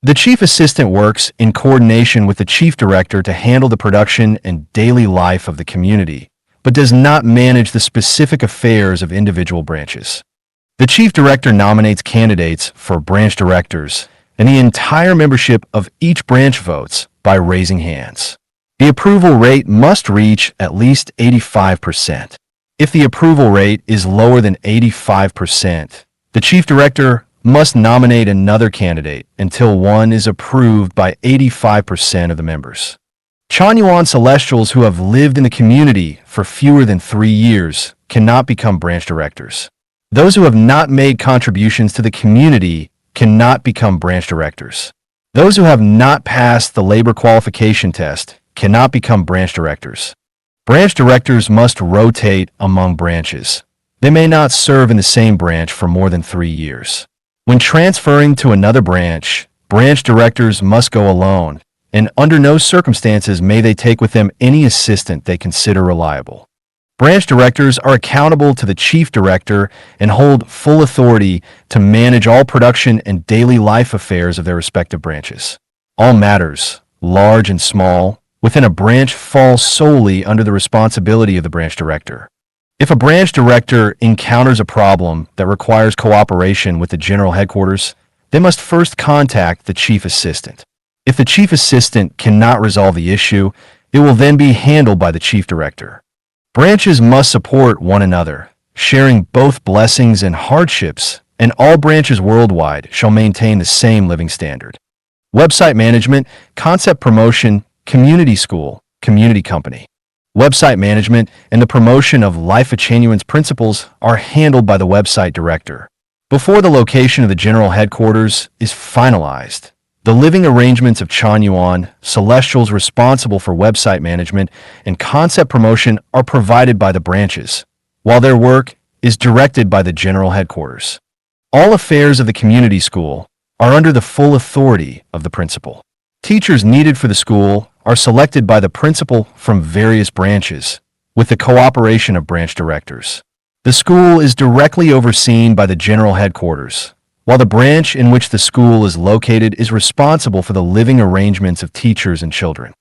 The chief assistant works in coordination with the chief director to handle the production and daily life of the community, but does not manage the specific affairs of individual branches. The chief director nominates candidates for branch directors, and the entire membership of each branch votes by raising hands. The approval rate must reach at least 85%. If the approval rate is lower than 85%, the chief director must nominate another candidate until one is approved by 85% of the members. Chanyuan Celestials who have lived in the community for fewer than 3 years cannot become branch directors. Those who have not made contributions to the community cannot become branch directors. Those who have not passed the labor qualification test cannot become branch directors. Branch directors must rotate among branches. They may not serve in the same branch for more than 3 years. When transferring to another branch, branch directors must go alone, and under no circumstances may they take with them any assistant they consider reliable. Branch directors are accountable to the chief director and hold full authority to manage all production and daily life affairs of their respective branches. All matters, large and small, within a branch fall solely under the responsibility of the branch director. If a branch director encounters a problem that requires cooperation with the general headquarters, they must first contact the chief assistant. If the chief assistant cannot resolve the issue, it will then be handled by the chief director. Branches must support one another, sharing both blessings and hardships, and all branches worldwide shall maintain the same living standard. Website management, concept promotion, community school, community company. Website management and the promotion of Lifechanyuan's principles are handled by the website director. Before the location of the general headquarters is finalized, the living arrangements of Chanyuan Celestials responsible for website management and concept promotion are provided by the branches, while their work is directed by the general headquarters. All affairs of the community school are under the full authority of the principal. Teachers needed for the school are selected by the principal from various branches, with the cooperation of branch directors. The school is directly overseen by the general headquarters, while the branch in which the school is located is responsible for the living arrangements of teachers and children.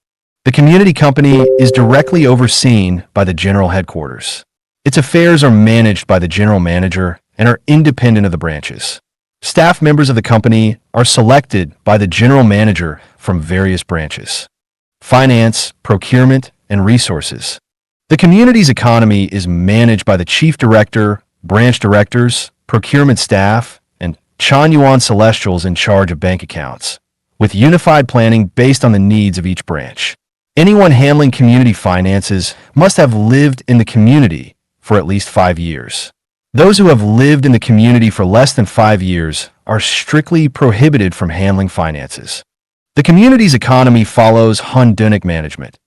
The community company is directly overseen by the general headquarters. Its affairs are managed by the general manager and are independent of the branches. Staff members of the company are selected by the general manager from various branches. Finance, procurement, and resources. The community's economy is managed by the chief director, branch directors, procurement staff, and Chanyuan Celestials in charge of bank accounts, with unified planning based on the needs of each branch. Anyone handling community finances must have lived in the community for at least 5 years. Those who have lived in the community for less than 5 years are strictly prohibited from handling finances. The community's economy follows Hundunic management.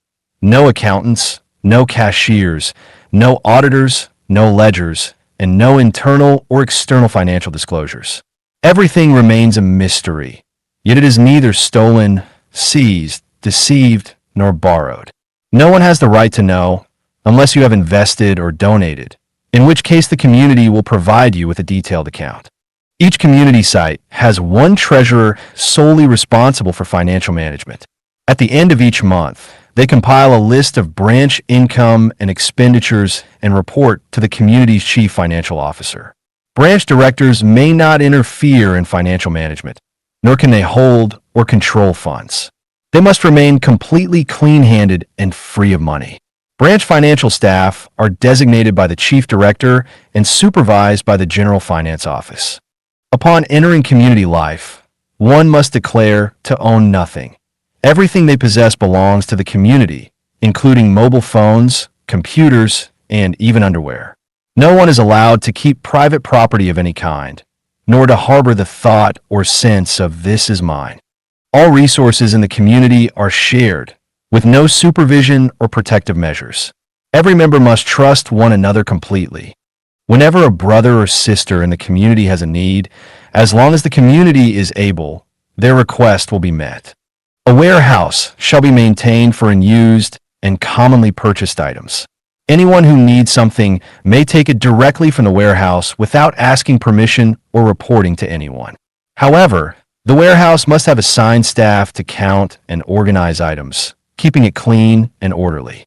No accountants, no cashiers, no auditors, no ledgers, and no internal or external financial disclosures. Everything remains a mystery, yet it is neither stolen, seized, deceived, nor borrowed. No one has the right to know, unless you have invested or donated, in which case the community will provide you with a detailed account. Each community site has one treasurer solely responsible for financial management. At the end of each month, they compile a list of branch income and expenditures and report to the community's chief financial officer. Branch directors may not interfere in financial management, nor can they hold or control funds. They must remain completely clean-handed and free of money. Branch financial staff are designated by the chief director and supervised by the general finance office. Upon entering community life, one must declare to own nothing. Everything they possess belongs to the community, including mobile phones, computers, and even underwear. No one is allowed to keep private property of any kind, nor to harbor the thought or sense of "this is mine." All resources in the community are shared, with no supervision or protective measures. Every member must trust one another completely. Whenever a brother or sister in the community has a need, as long as the community is able, their request will be met. A warehouse shall be maintained for unused and commonly purchased items. Anyone who needs something may take it directly from the warehouse without asking permission or reporting to anyone. However, The warehouse must have assigned staff to count and organize items, keeping it clean and orderly.